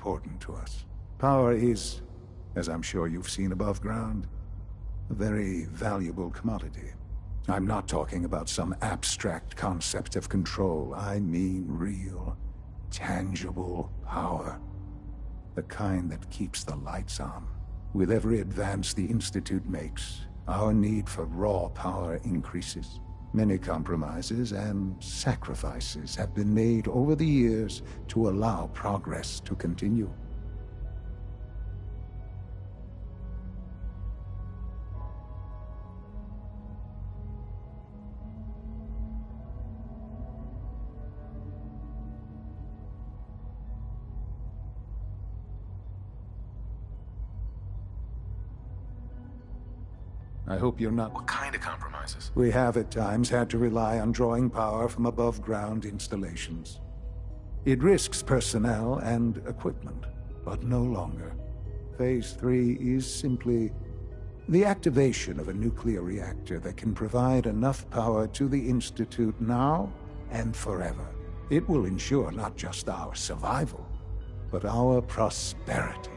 important to us. Power is, as I'm sure you've seen above ground, a very valuable commodity. I'm not talking about some abstract concept of control. I mean real, tangible power. The kind that keeps the lights on. With every advance the Institute makes, our need for raw power increases. Many compromises and sacrifices have been made over the years to allow progress to continue. I hope you're not... What kind of compromises? We have at times had to rely on drawing power from above-ground installations. It risks personnel and equipment, but no longer. Phase 3 is simply the activation of a nuclear reactor that can provide enough power to the Institute now and forever. It will ensure not just our survival, but our prosperity.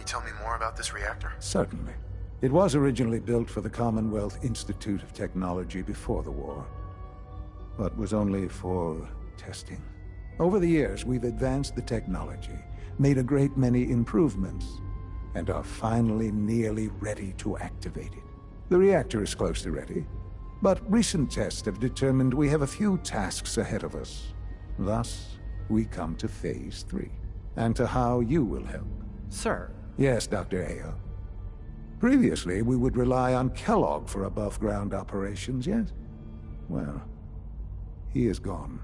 Tell me more about this reactor? Certainly. It was originally built for the Commonwealth Institute of Technology before the war, but was only for testing. Over the years, we've advanced the technology, made a great many improvements, and are finally nearly ready to activate it. The reactor is close to ready, but recent tests have determined we have a few tasks ahead of us. Thus, we come to Phase 3, and to how you will help. Sir. Yes, Dr. Ayo. Previously, we would rely on Kellogg for above-ground operations, yes? Well, he is gone.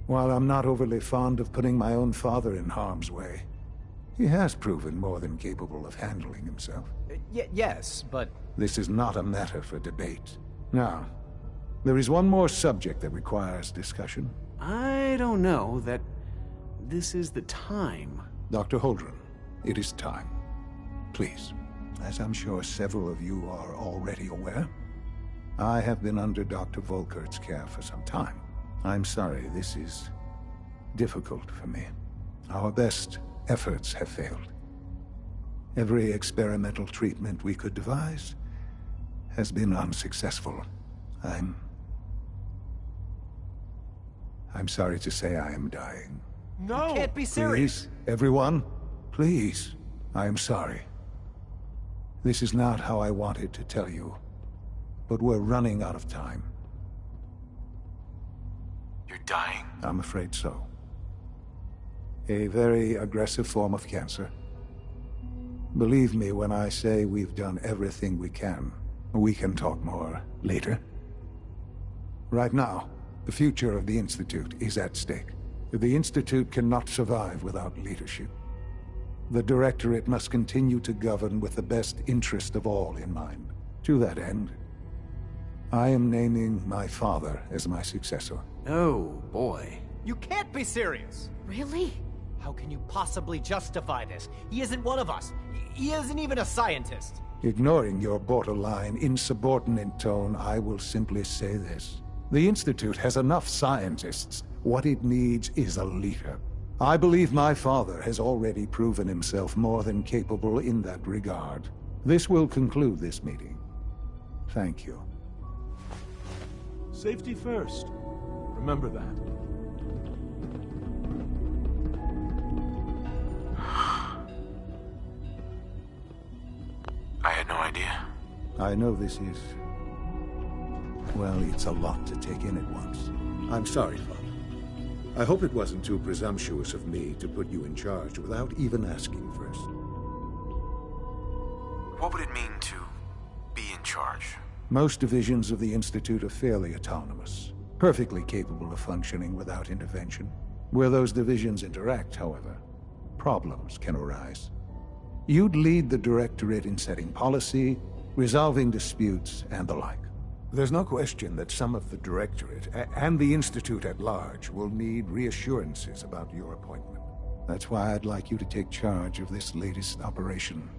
While I'm not overly fond of putting my own father in harm's way, he has proven more than capable of handling himself. Yes, but... This is not a matter for debate. Now, there is one more subject that requires discussion. I don't know that this is the time. Dr. Holdren, it is time. Please, as I'm sure several of you are already aware, I have been under Dr. Volkert's care for some time. I'm sorry, this is difficult for me. Our best efforts have failed. Every experimental treatment we could devise has been unsuccessful. I'm sorry to say I am dying. No! You can't be serious! Please, everyone, please, I am sorry. This is not how I wanted to tell you, but we're running out of time. You're dying? I'm afraid so. A very aggressive form of cancer. Believe me when I say we've done everything we can. We can talk more later. Right now, the future of the Institute is at stake. The Institute cannot survive without leadership. The Directorate must continue to govern with the best interest of all in mind. To that end, I am naming my father as my successor. Oh, boy. You can't be serious! Really? How can you possibly justify this? He isn't one of us. He isn't even a scientist. Ignoring your borderline, insubordinate tone, I will simply say this. The Institute has enough scientists. What it needs is a leader. I believe my father has already proven himself more than capable in that regard. This will conclude this meeting. Thank you. Safety first. Remember that. I had no idea. I know this is... well, it's a lot to take in at once. I'm sorry, Father. I hope it wasn't too presumptuous of me to put you in charge without even asking first. What would it mean to be in charge? Most divisions of the Institute are fairly autonomous, perfectly capable of functioning without intervention. Where those divisions interact, however, problems can arise. You'd lead the Directorate in setting policy, resolving disputes, and the like. There's no question that some of the Directorate, and the Institute at large, will need reassurances about your appointment. That's why I'd like you to take charge of this latest operation.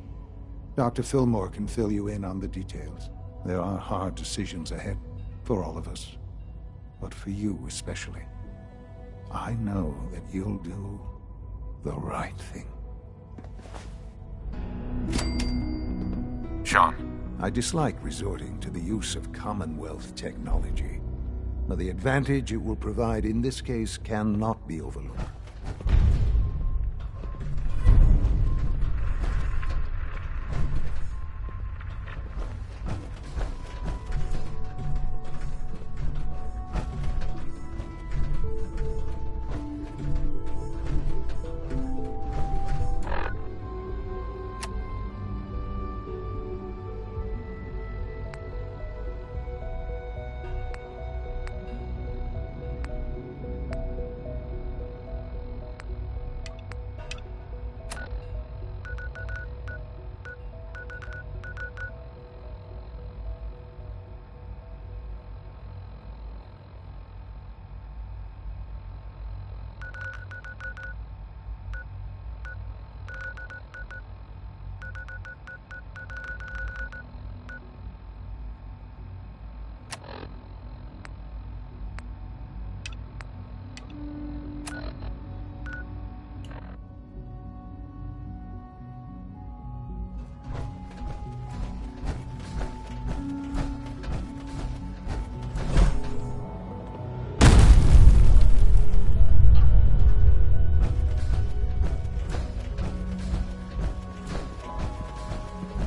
Dr. Fillmore can fill you in on the details. There are hard decisions ahead for all of us, but for you especially. I know that you'll do the right thing. Sean. I dislike resorting to the use of Commonwealth technology, but the advantage it will provide in this case cannot be overlooked.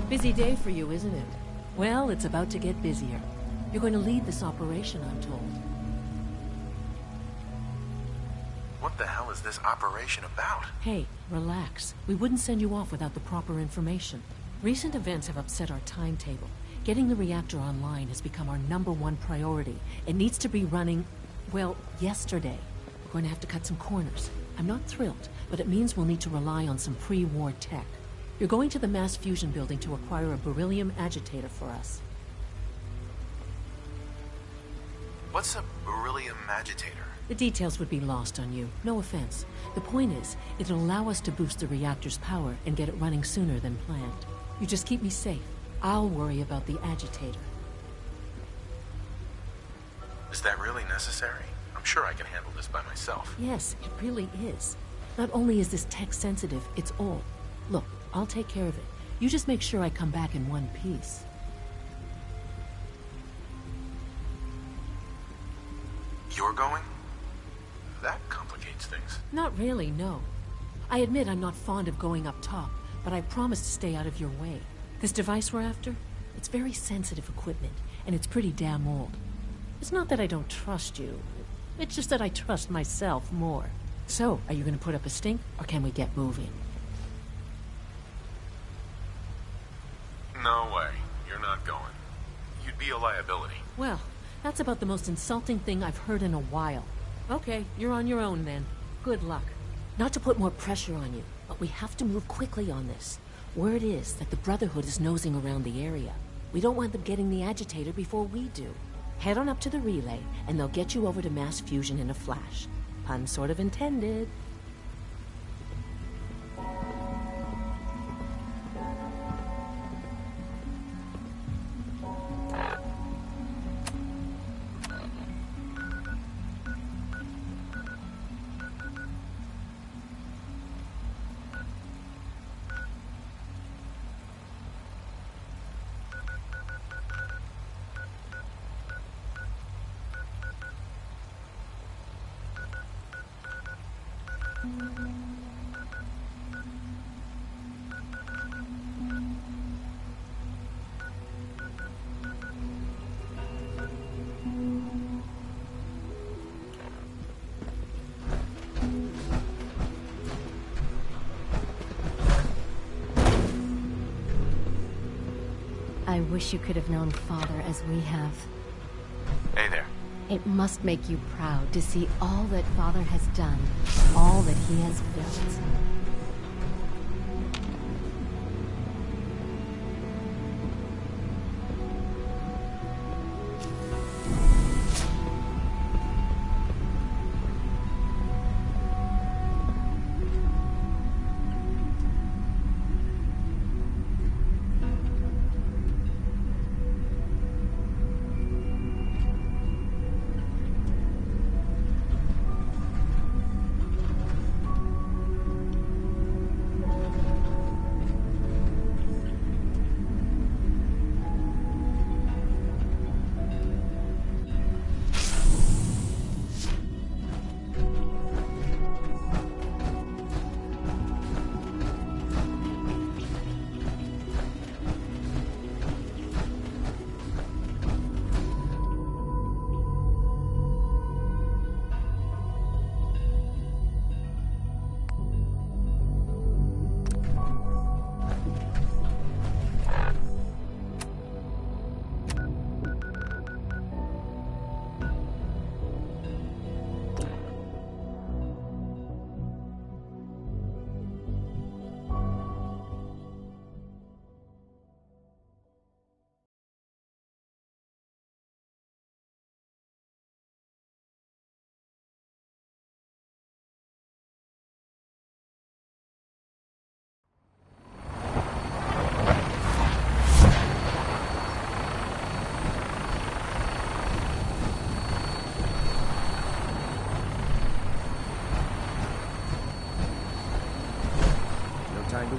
Busy day for you, isn't it? Well, it's about to get busier. You're going to lead this operation, I'm told. What the hell is this operation about? Hey, relax. We wouldn't send you off without the proper information. Recent events have upset our timetable. Getting the reactor online has become our #1 priority. It needs to be running, well, yesterday. We're going to have to cut some corners. I'm not thrilled, but it means we'll need to rely on some pre-war tech. You're going to the mass fusion building to acquire a beryllium agitator for us. What's a beryllium agitator? The details would be lost on you. No offense. The point is, it'll allow us to boost the reactor's power and get it running sooner than planned. You just keep me safe. I'll worry about the agitator. Is that really necessary? I'm sure I can handle this by myself. Yes, it really is. Not only is this tech sensitive, it's all. Look, I'll take care of it. You just make sure I come back in one piece. You're going? That complicates things. Not really, no. I admit I'm not fond of going up top, but I promise to stay out of your way. This device we're after, it's very sensitive equipment, and it's pretty damn old. It's not that I don't trust you. It's just that I trust myself more. So, are you going to put up a stink, or can we get moving? No way. You're not going. You'd be a liability. Well, that's about the most insulting thing I've heard in a while. Okay, you're on your own then. Good luck. Not to put more pressure on you, but we have to move quickly on this. Word is that the Brotherhood is nosing around the area. We don't want them getting the agitator before we do. Head on up to the relay, and they'll get you over to mass fusion in a flash. Pun sort of intended. I wish you could have known Father as we have. Hey there. It must make you proud to see all that Father has done, all that he has built.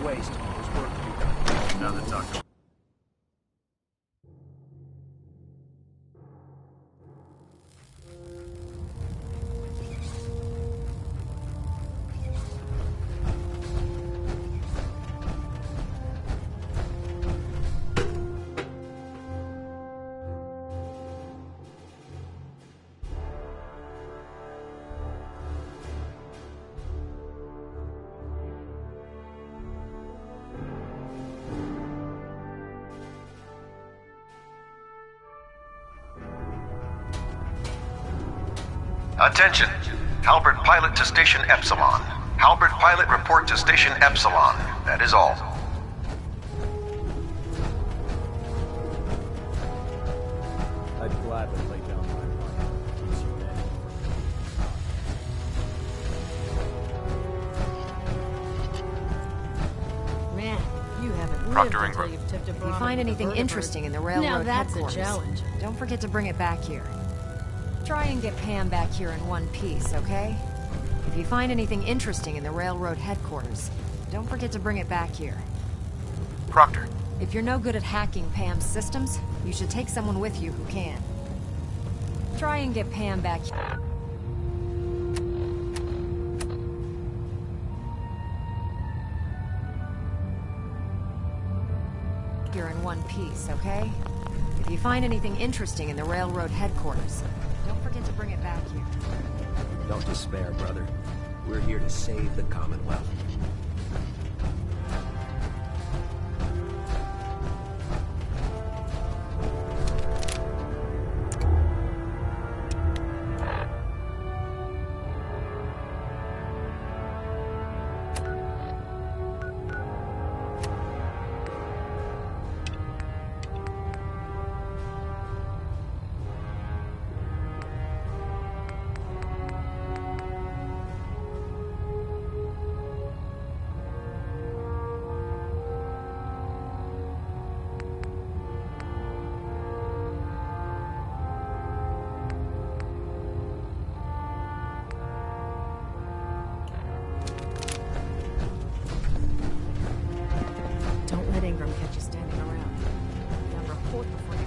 to waste. There's work to be done. Now that talk. Attention! Halbert Pilot to Station Epsilon. Halbert Pilot report to Station Epsilon. That is all. I'd gladly lay down my life. Keeps you in. Man, you haven't lived Proctor until Ingram. you've tipped a If you find anything interesting in the railroad Now that's a headquarters, challenge. don't forget to bring it back here. Try and get Pam back here in one piece, okay? If you find anything interesting in the railroad headquarters, don't forget to bring it back here. Proctor, If you're no good at hacking Pam's systems, you should take someone with you who can. Try and get Pam back here in one piece, okay? If you find anything interesting in the railroad headquarters, don't forget to bring it back here. Don't despair, brother. We're here to save the Commonwealth. Don't let Ingram catch you standing around. Now report before you...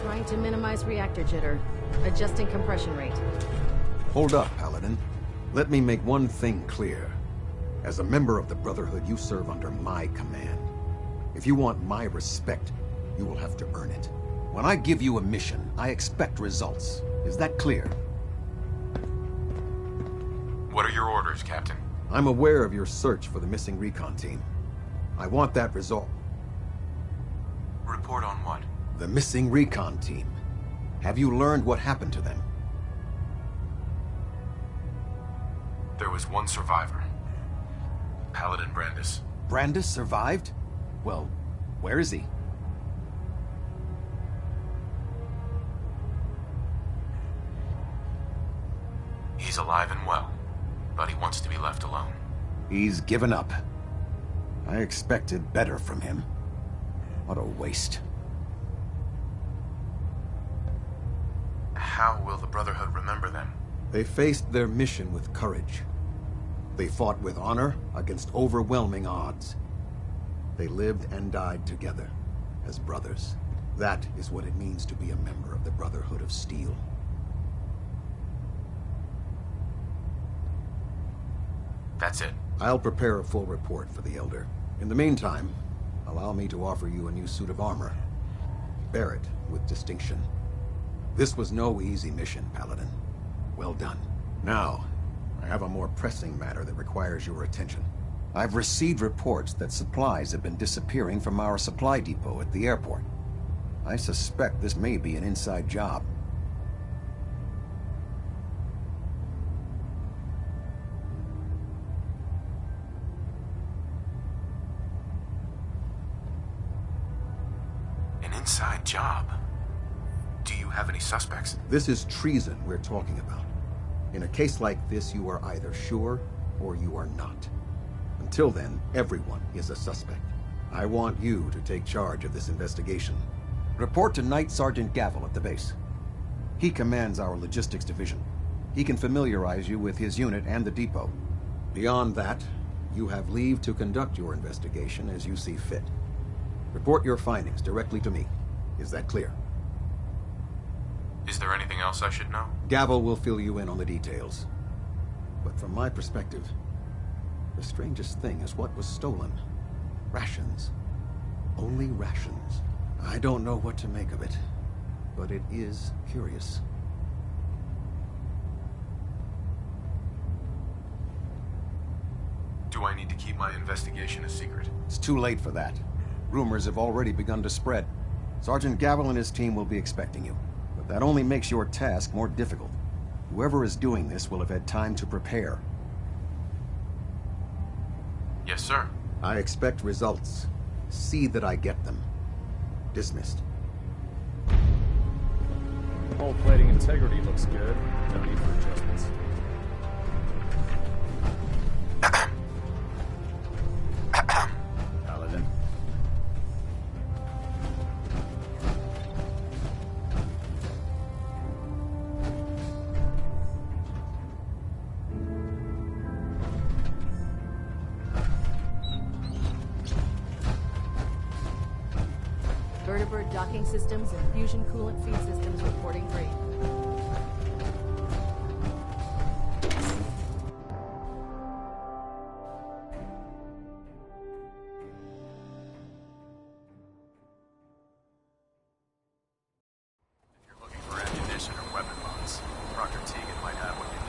Trying to minimize reactor jitter. Adjusting compression rate. Hold up, Paladin. Let me make one thing clear. As a member of the Brotherhood, you serve under my command. If you want my respect, you will have to earn it. When I give you a mission, I expect results. Is that clear? what are your orders, Captain? I'm aware of your search for the missing recon team. I want that resolved. Report on what? The missing recon team. Have you learned what happened to them? There was one survivor. Paladin Brandis. Brandis survived? Well, where is he? He's alive and well, but he wants to be left alone. He's given up. I expected better from him. What a waste. How will the Brotherhood remember them? They faced their mission with courage. They fought with honor against overwhelming odds. They lived and died together as brothers. That is what it means to be a member of the Brotherhood of Steel. That's it. I'll prepare a full report for the Elder. In the meantime, allow me to offer you a new suit of armor. Bear it with distinction. This was no easy mission, Paladin. Well done. Now, I have a more pressing matter that requires your attention. I've received reports that supplies have been disappearing from our supply depot at the airport. I suspect this may be an inside job. An inside job? Do you have any suspects. This is treason we're talking about. In a case like this, you are either sure or you are not. Until then, everyone is a suspect. I want you to take charge of this investigation. Report to Night Sergeant Gavel at the base. He commands our logistics division. He can familiarize you with his unit and the depot. Beyond that, you have leave to conduct your investigation as you see fit. Report your findings directly to me. Is that clear? Is there anything else I should know? Gavel will fill you in on the details. But from my perspective, the strangest thing is what was stolen. Rations. Only rations. I don't know what to make of it, but it is curious. Do I need to keep my investigation a secret? It's too late for that. Rumors have already begun to spread. Sergeant Gavel and his team will be expecting you. But that only makes your task more difficult. Whoever is doing this will have had time to prepare. Yes, sir. I expect results. See that I get them. Dismissed. Hull plating integrity looks good. No need for adjustments. Paladin. Vertibird docking systems and fusion coolant feed systems reporting green. If you're looking for ammunition or weapon mods, Proctor Teagan might have what you need.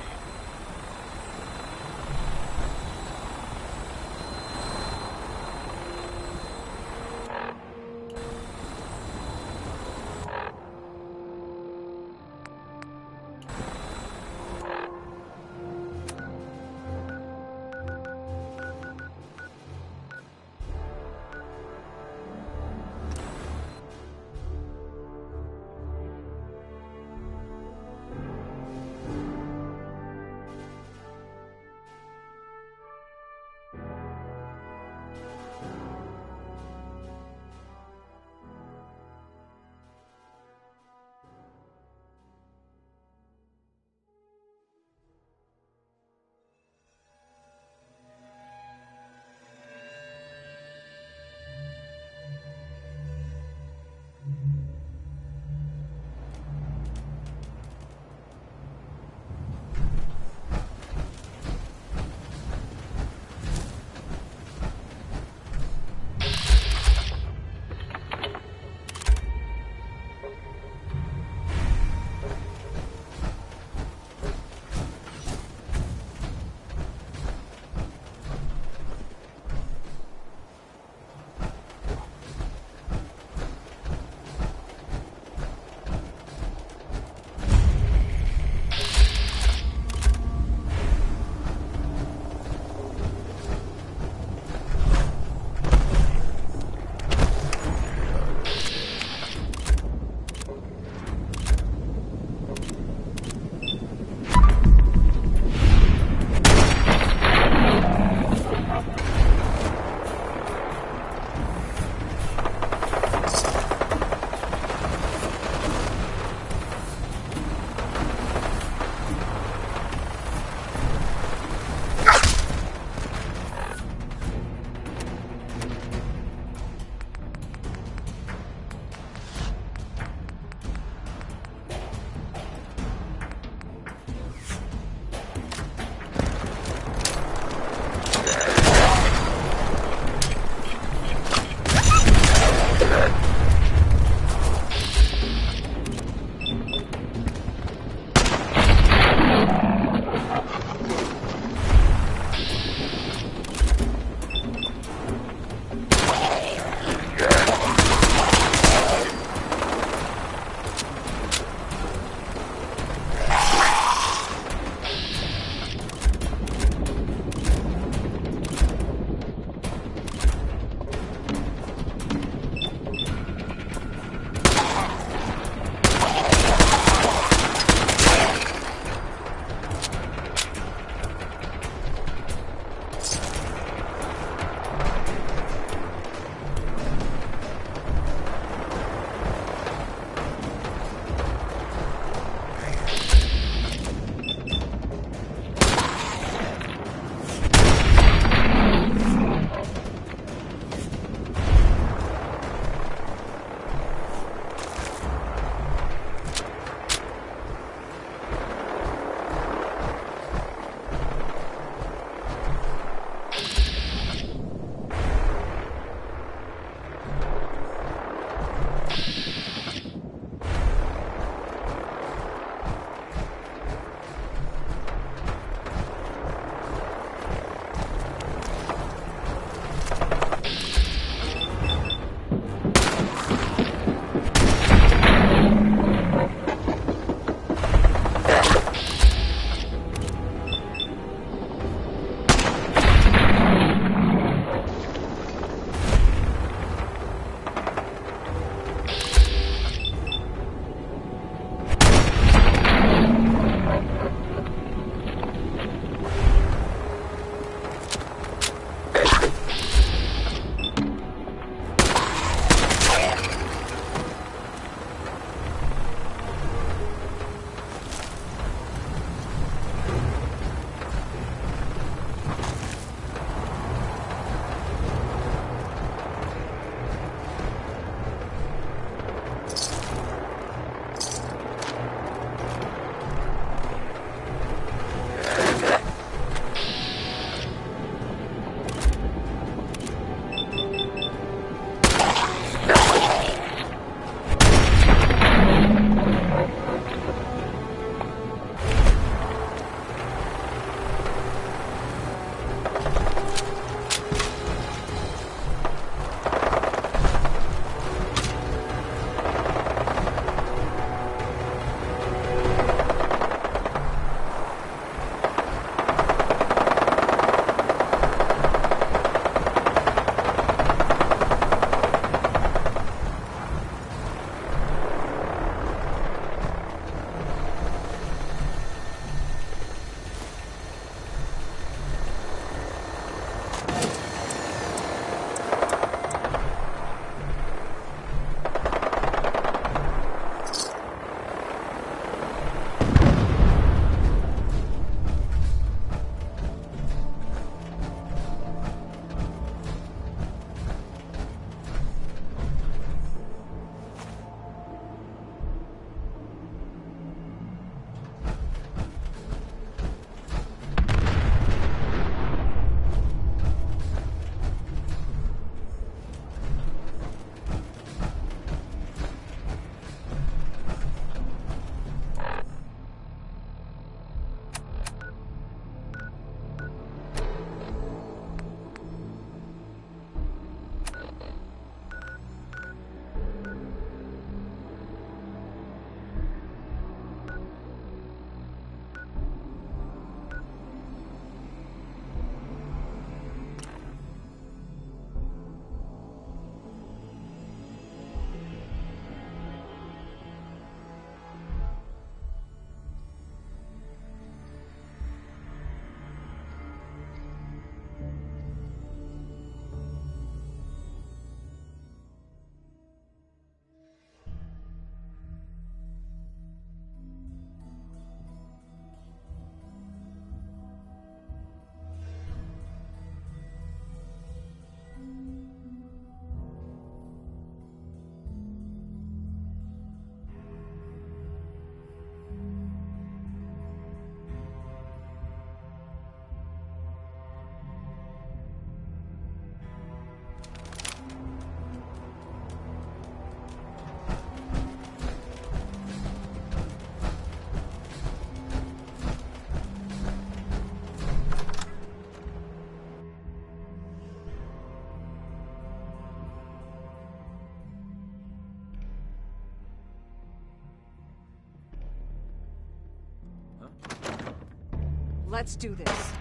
Let's do this.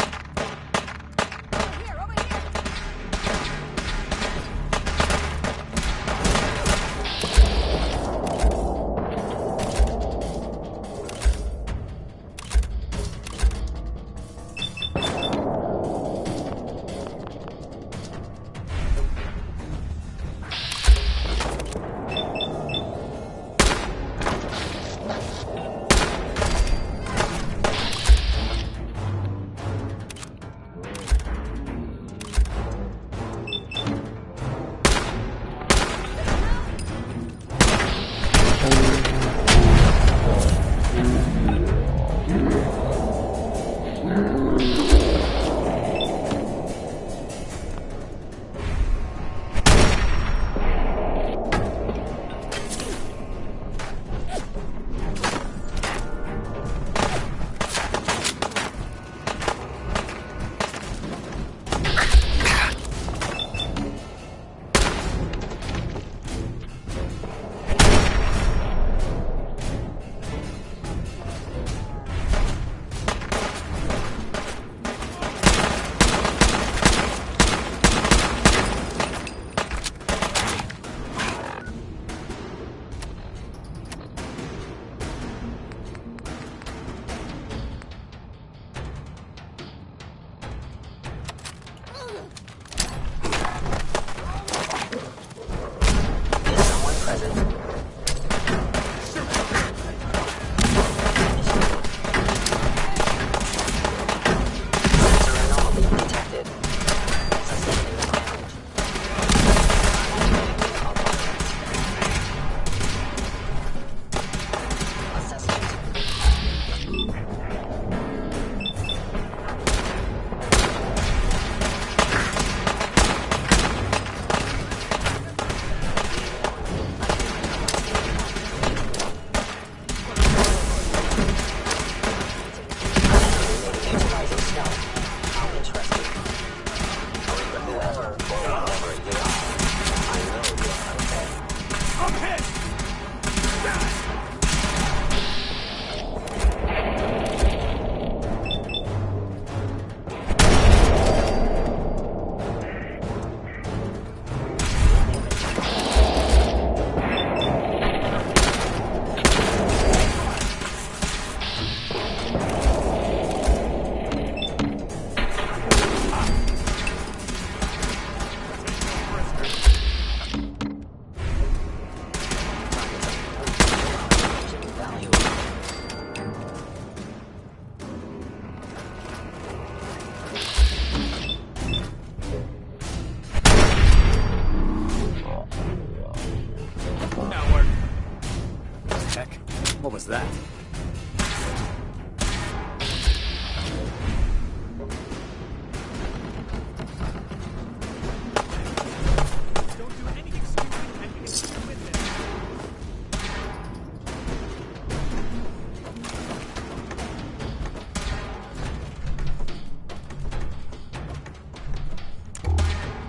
What was that?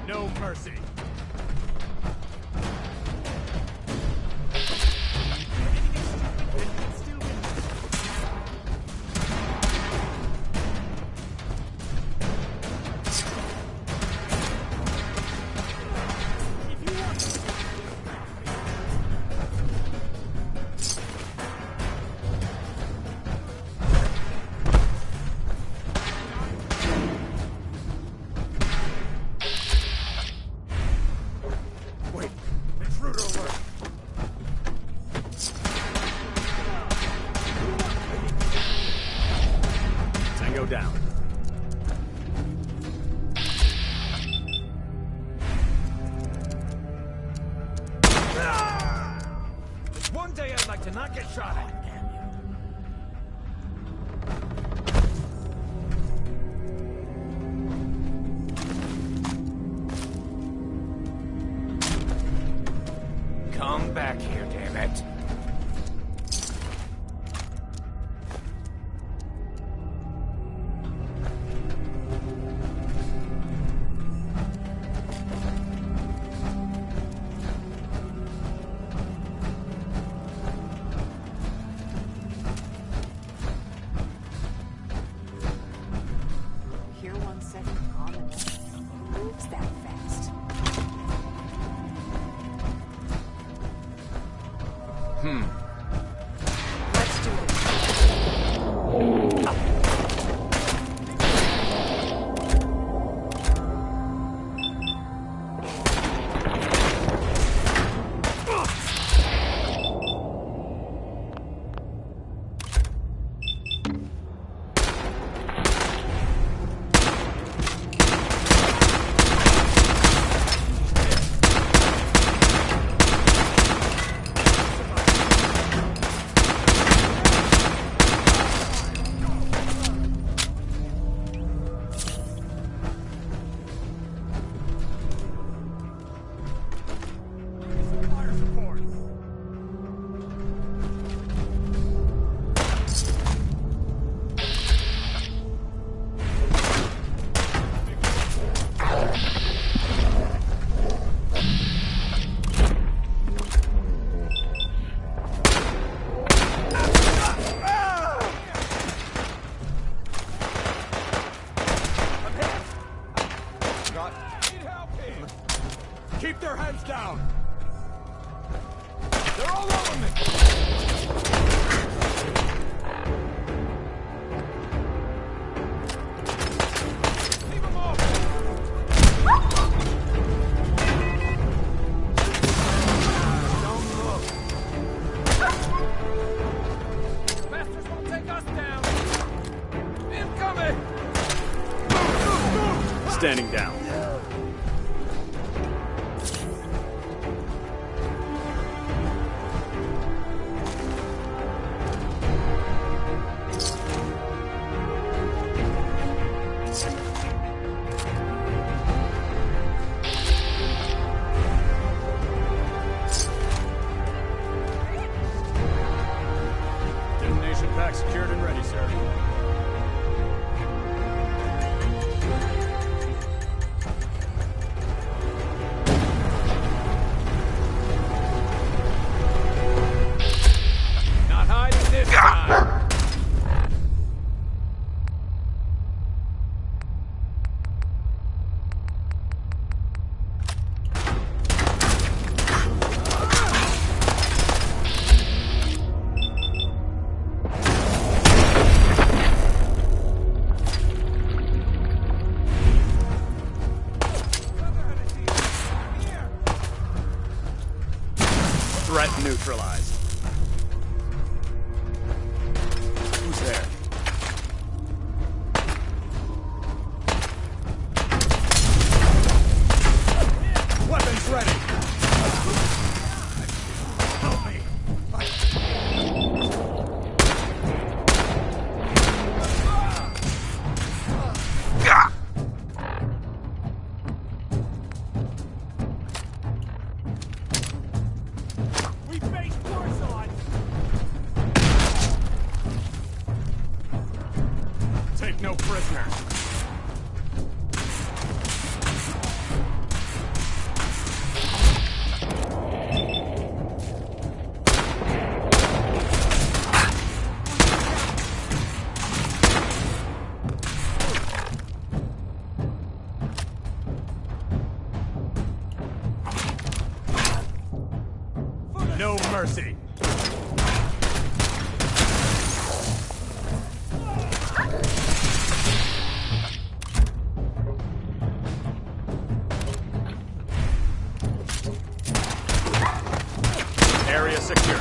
No mercy. Down. There's one day I'd like to not get shot at. Come back here, damn it. Let's do this. Keep their heads down! They're all over me! Leave them off! Don't look! Bastards won't take us down! Incoming! Standing down. Detonation pack secured and ready, sir. Not hiding this time. Threat neutralized. Who's there? Weapons ready. Help me. We face force on. Take no prisoners. No mercy. Area secure.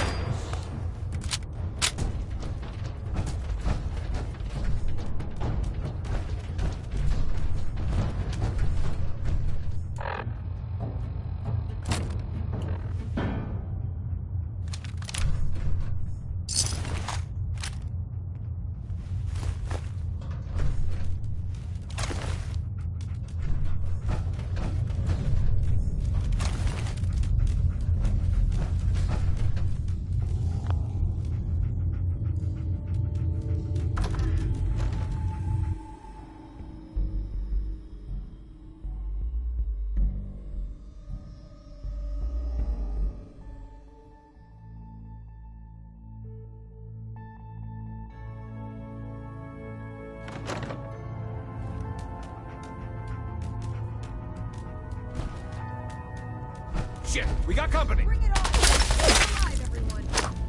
Shit, we got company. Bring it on! Stay alive, everyone!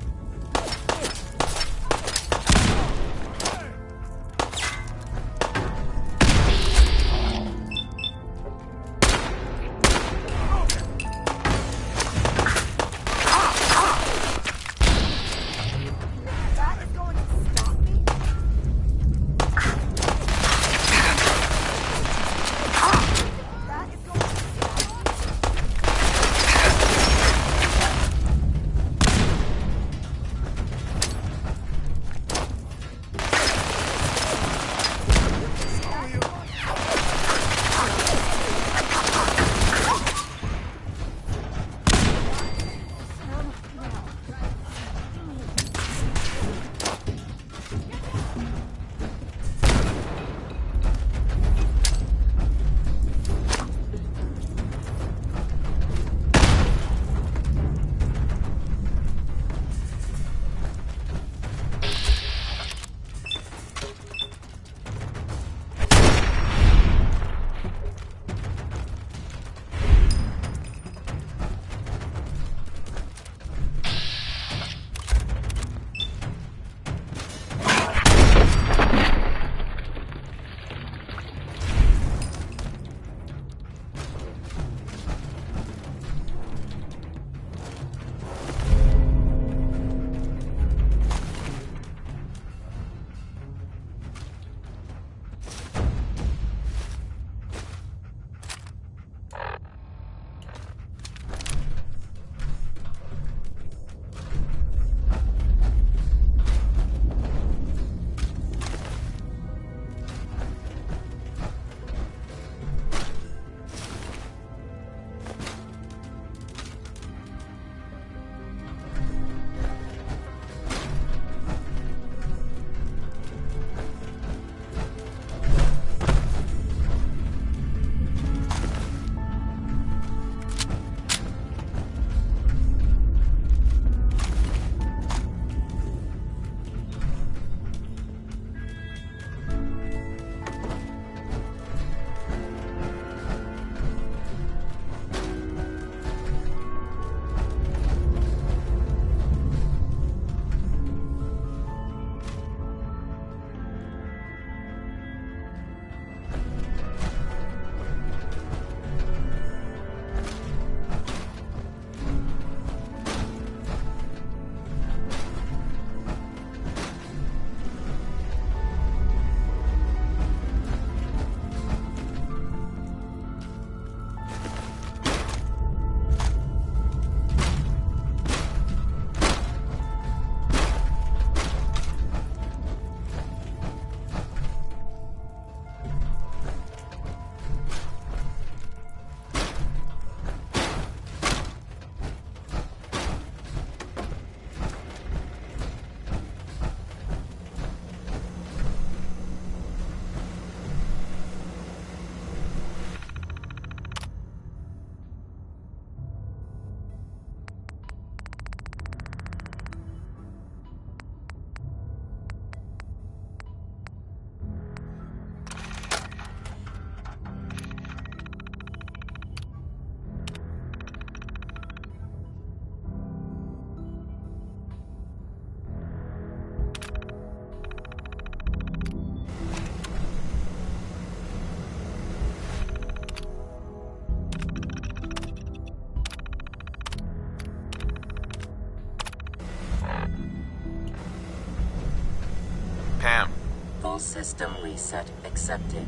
System reset accepted.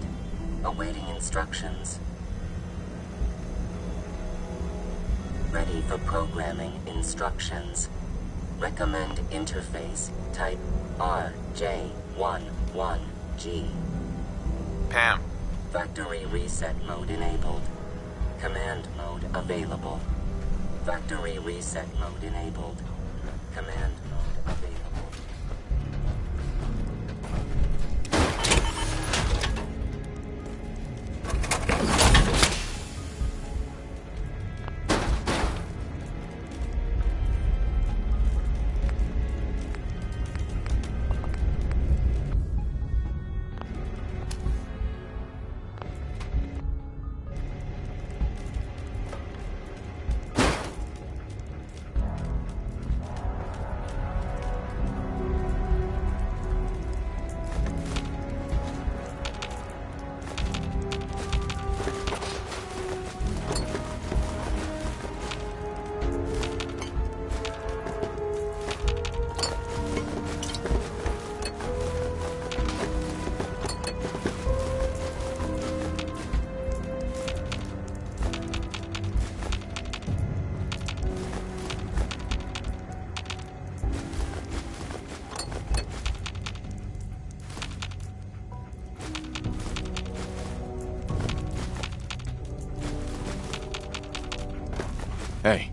Awaiting instructions. Ready for programming instructions. Recommend interface type RJ11G. Pam. Factory reset mode enabled. Command mode available. Factory reset mode enabled. Command mode available. Hey.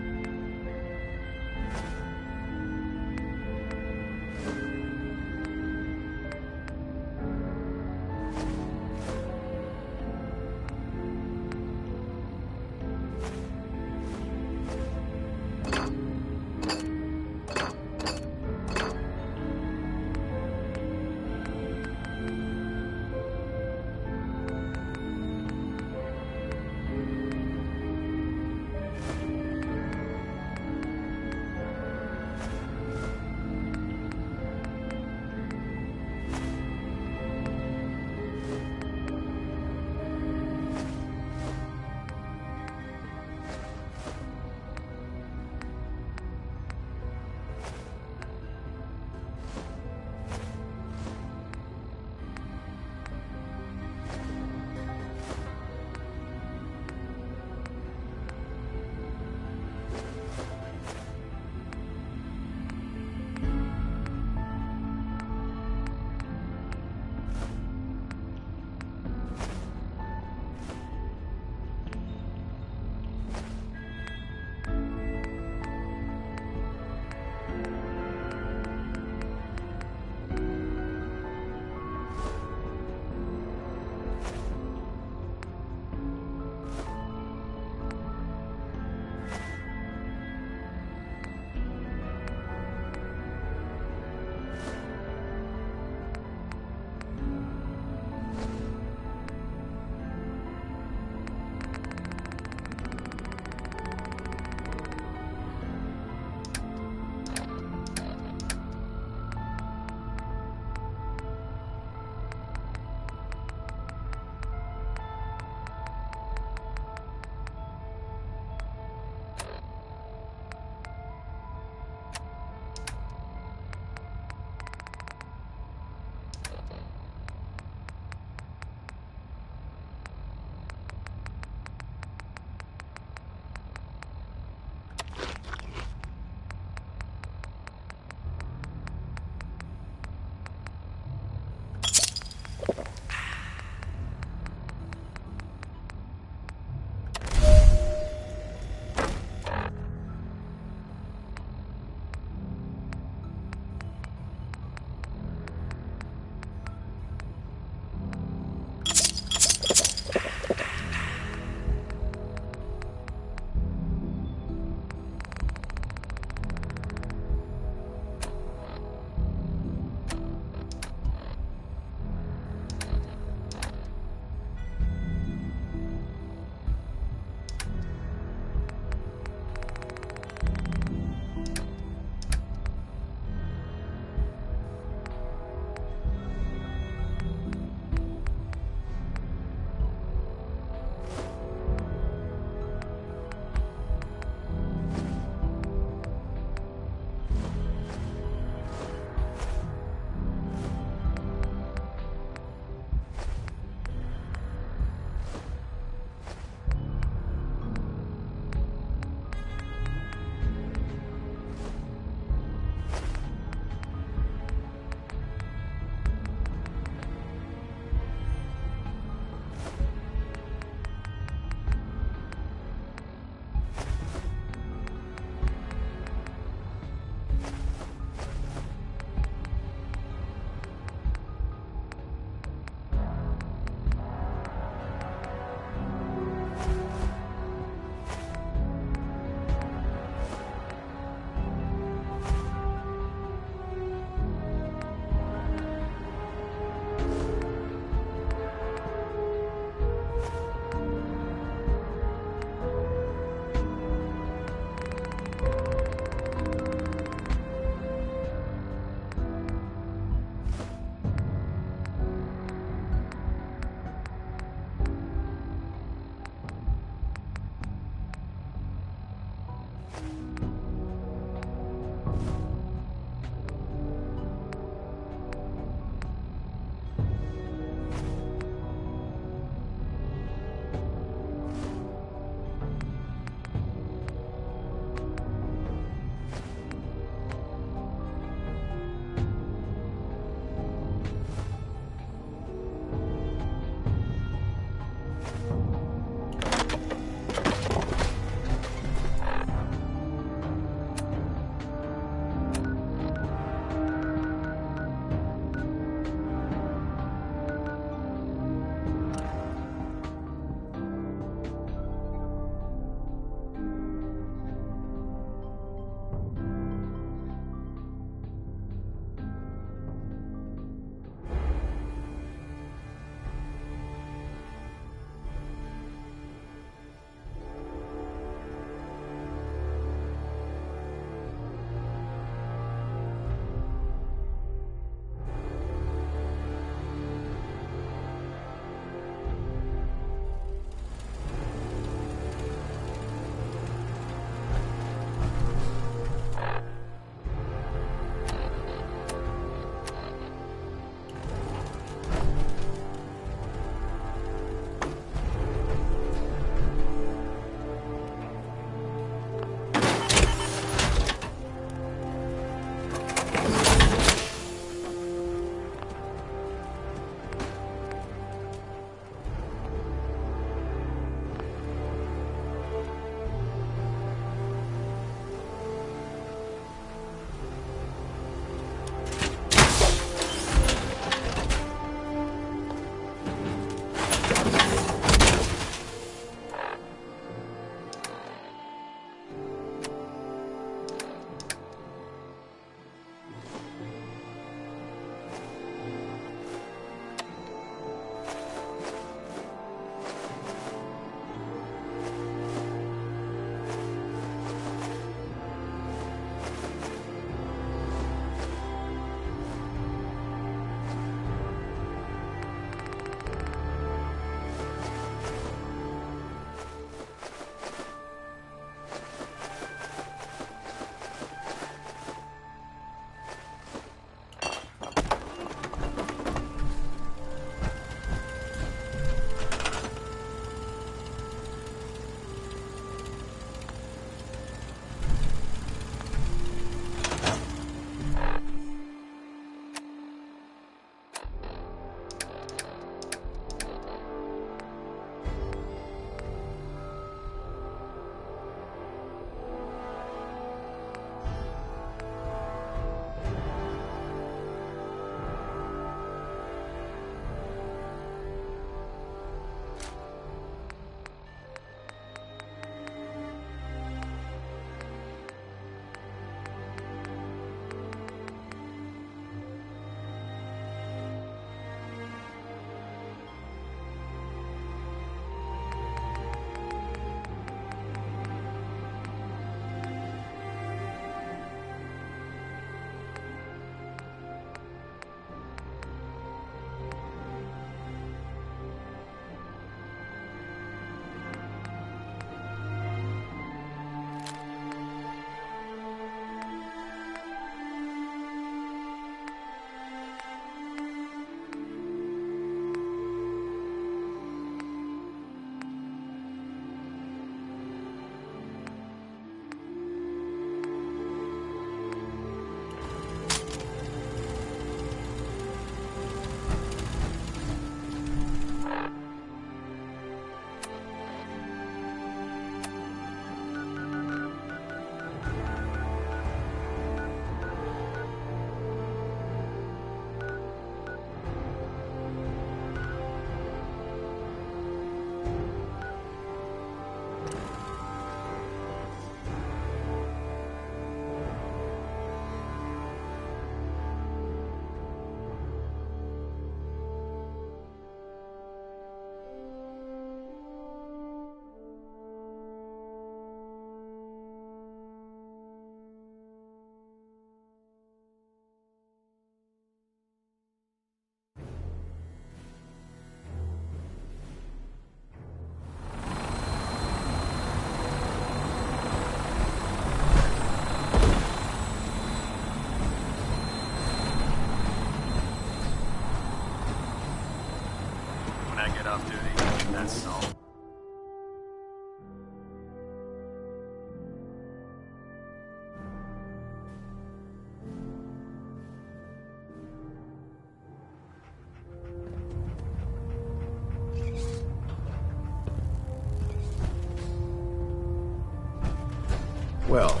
Well,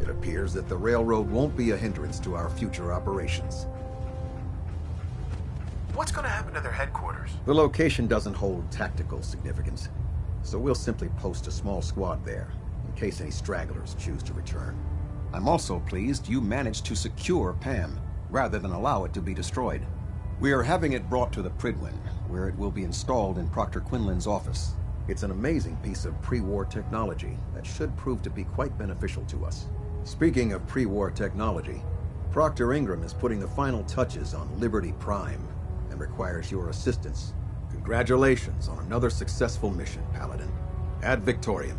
it appears that the railroad won't be a hindrance to our future operations. What's going to happen to their headquarters? The location doesn't hold tactical significance, so we'll simply post a small squad there, in case any stragglers choose to return. I'm also pleased you managed to secure Pam, rather than allow it to be destroyed. We are having it brought to the Pridwin, where it will be installed in Proctor Quinlan's office. It's an amazing piece of pre-war technology that should prove to be quite beneficial to us. Speaking of pre-war technology, Proctor Ingram is putting the final touches on Liberty Prime and requires your assistance. Congratulations on another successful mission, Paladin. Ad Victoriam.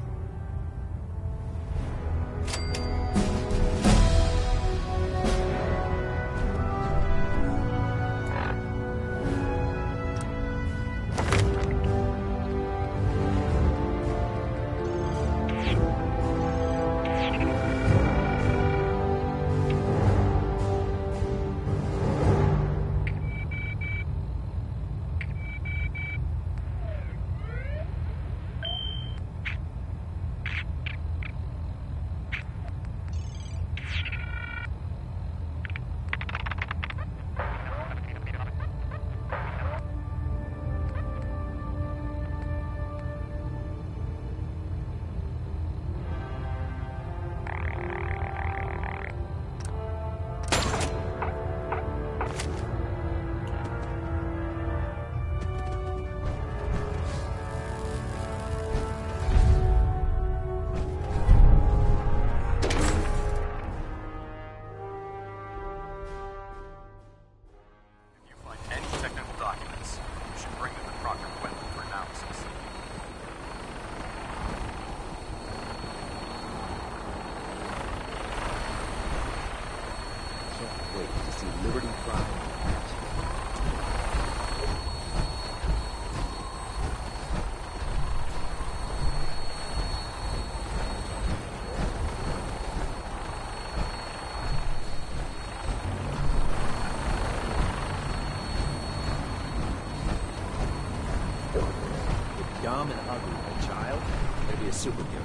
Dumb and ugly, a child, maybe a superhero.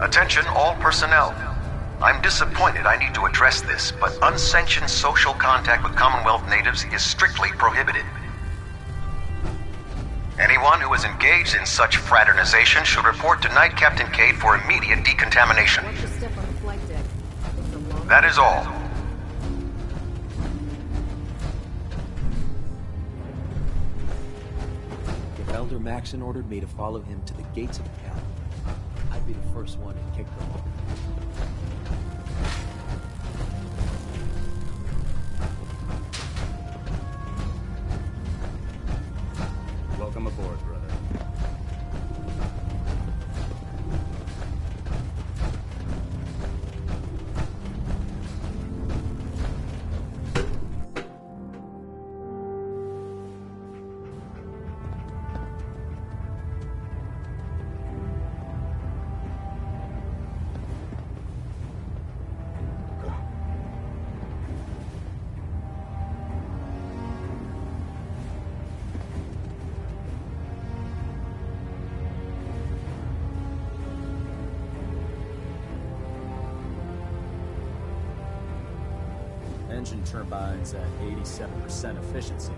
Attention all personnel. I'm disappointed I need to address this, but unsanctioned social contact with Commonwealth natives is strictly prohibited. Anyone who is engaged in such fraternization should report to Night Captain Cade for immediate decontamination. That is all. If Elder Maxon ordered me to follow him to the gates of hell, I'd be the first one to kick them off. Welcome aboard, brother. Engine turbines at 87% efficiency.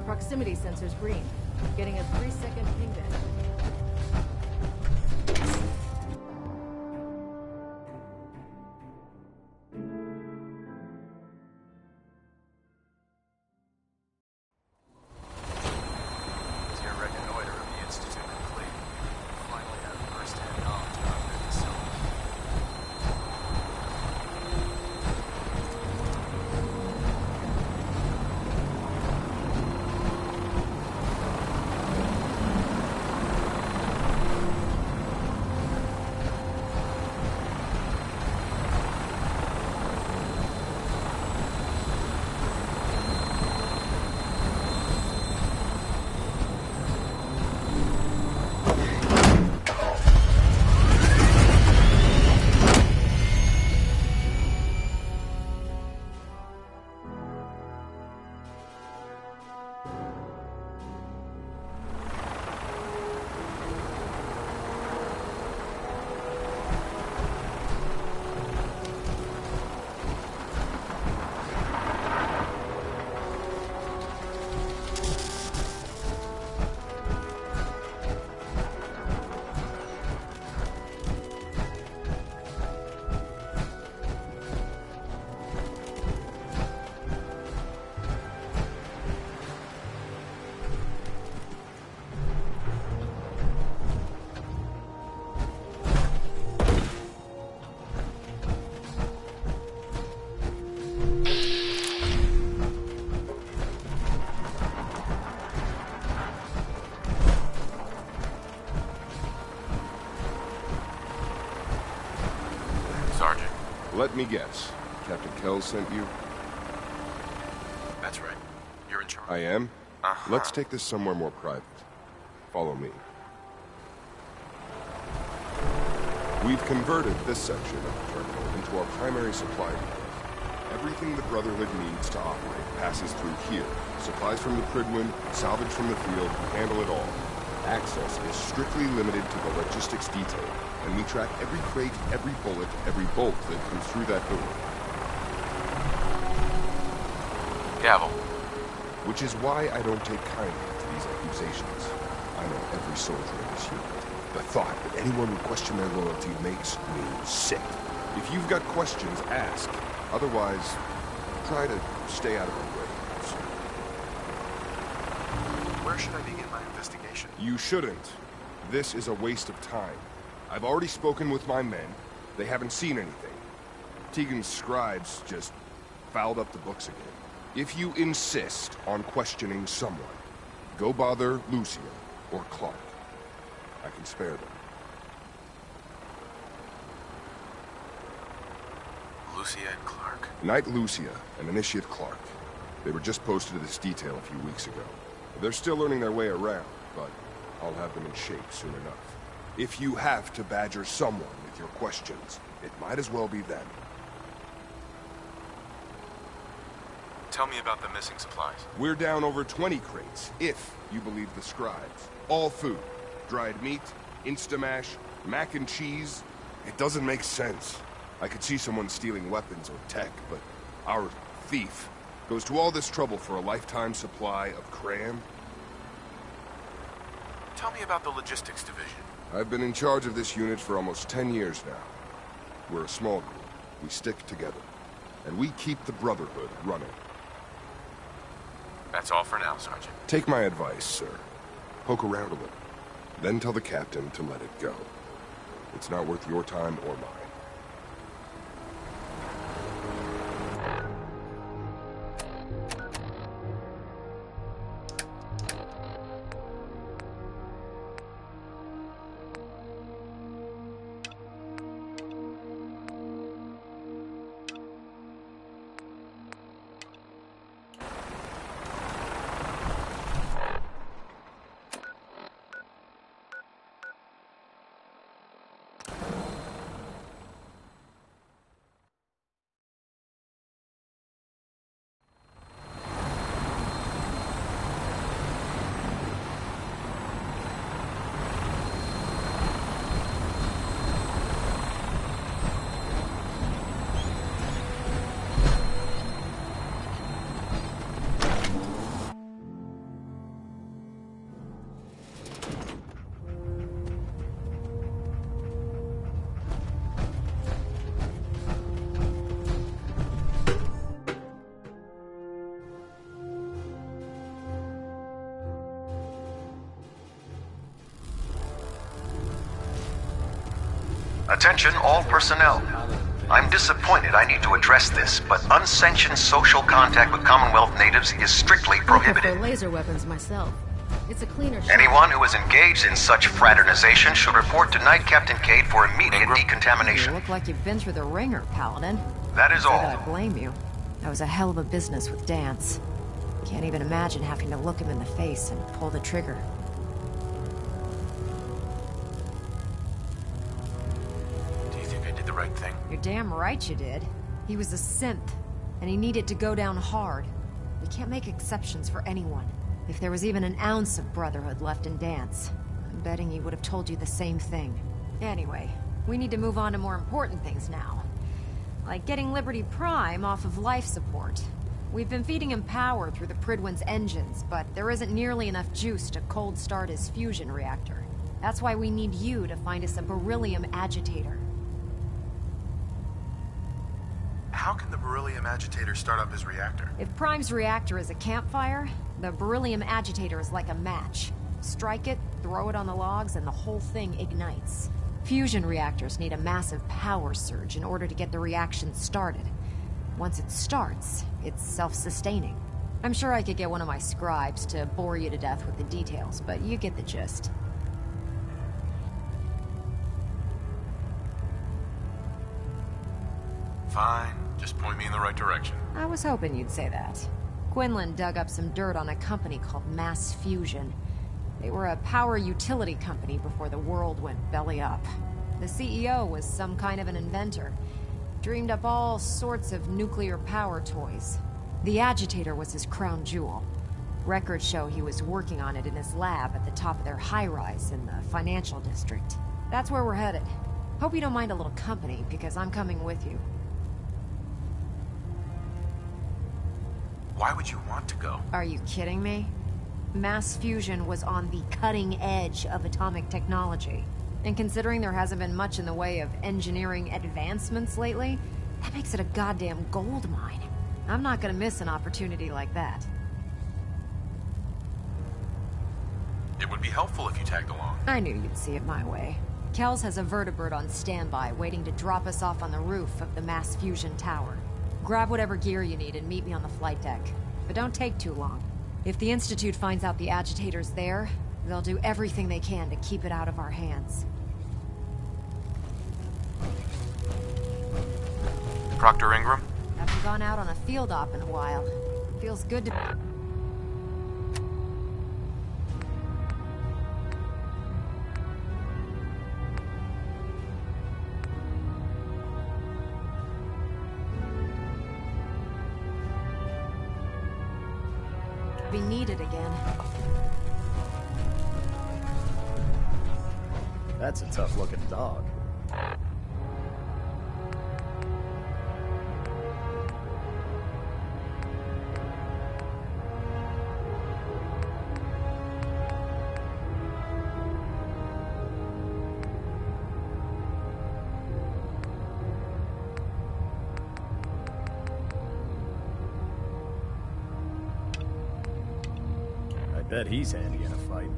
Proximity sensor's green. Getting a 3-second ping back. Let me guess. Captain Kells sent you? That's right. You're in charge. I am? Uh-huh. Let's take this somewhere more private. Follow me. We've converted this section of the terminal into our primary supply depot. Everything the Brotherhood needs to operate passes through here. Supplies from the Pridwin, salvage from the field, we handle it all. Access is strictly limited to the logistics detail, and we track every crate, every bullet, every bolt that comes through that door. Gavel. Which is why I don't take kindly to these accusations. I know every soldier in this unit. The thought that anyone would question their loyalty makes me sick. If you've got questions, ask. Otherwise, try to stay out of our way. Where should I begin my investigation? You shouldn't. This is a waste of time. I've already spoken with my men. They haven't seen anything. Tegan's scribes just fouled up the books again. If you insist on questioning someone, go bother Lucia or Clark. I can spare them. Lucia and Clark? Knight Lucia and Initiate Clark. They were just posted to this detail a few weeks ago. They're still learning their way around, but I'll have them in shape soon enough. If you have to badger someone with your questions, it might as well be them. Tell me about the missing supplies. We're down over 20 crates, if you believe the scribes. All food. Dried meat, Instamash, mac and cheese. It doesn't make sense. I could see someone stealing weapons or tech, but our thief goes to all this trouble for a lifetime supply of cram. Tell me about the logistics division. I've been in charge of this unit for almost 10 years now. We're a small group. We stick together. And we keep the Brotherhood running. That's all for now, Sergeant. Take my advice, sir. Poke around a little. Then tell the captain to let it go. It's not worth your time or mine. Attention all personnel. I'm disappointed I need to address this, but unsanctioned social contact with Commonwealth natives is strictly I prohibited. prefer laser weapons myself. It's a cleaner shot. Anyone who is engaged in such fraternization should report to Knight Captain Cade for immediate decontamination. You look like you've been through the ringer, Paladin. That is Not all. that I blame you. That was a hell of a business with Dance. Can't even imagine having to look him in the face and pull the trigger. Do you think I did the right thing? You're damn right you did. He was a synth, and he needed to go down hard. We can't make exceptions for anyone. If there was even an ounce of brotherhood left in Dance, I'm betting he would have told you the same thing. Anyway, we need to move on to more important things now. Like getting Liberty Prime off of life support. We've been feeding him power through the Pridwin's engines, but there isn't nearly enough juice to cold start his fusion reactor. That's why we need you to find us a beryllium agitator. How can the beryllium agitator start up his reactor? If Prime's reactor is a campfire, the beryllium agitator is like a match. Strike it, throw it on the logs, and the whole thing ignites. Fusion reactors need a massive power surge in order to get the reaction started. Once it starts, it's self-sustaining. I'm sure I could get one of my scribes to bore you to death with the details, but you get the gist. Fine. Just point me in the right direction. I was hoping you'd say that. Quinlan dug up some dirt on a company called Mass Fusion. They were a power utility company before the world went belly up. The CEO was some kind of an inventor. Dreamed up all sorts of nuclear power toys. The agitator was his crown jewel. Records show he was working on it in his lab at the top of their high-rise in the financial district. That's where we're headed. Hope you don't mind a little company, because I'm coming with you. Why would you want to go? Are you kidding me? Mass fusion was on the cutting edge of atomic technology. And considering there hasn't been much in the way of engineering advancements lately, that makes it a goddamn gold mine. I'm not gonna miss an opportunity like that. It would be helpful if you tagged along. I knew you'd see it my way. Kells has a vertibird on standby, waiting to drop us off on the roof of the Mass Fusion Tower. Grab whatever gear you need and meet me on the flight deck. But don't take too long. If the Institute finds out the agitator's there, they'll do everything they can to keep it out of our hands. Proctor Ingram? Haven't gone out on a field op in a while. Feels good to... be needed again. That's a tough-looking dog. I bet he's handy in a fight.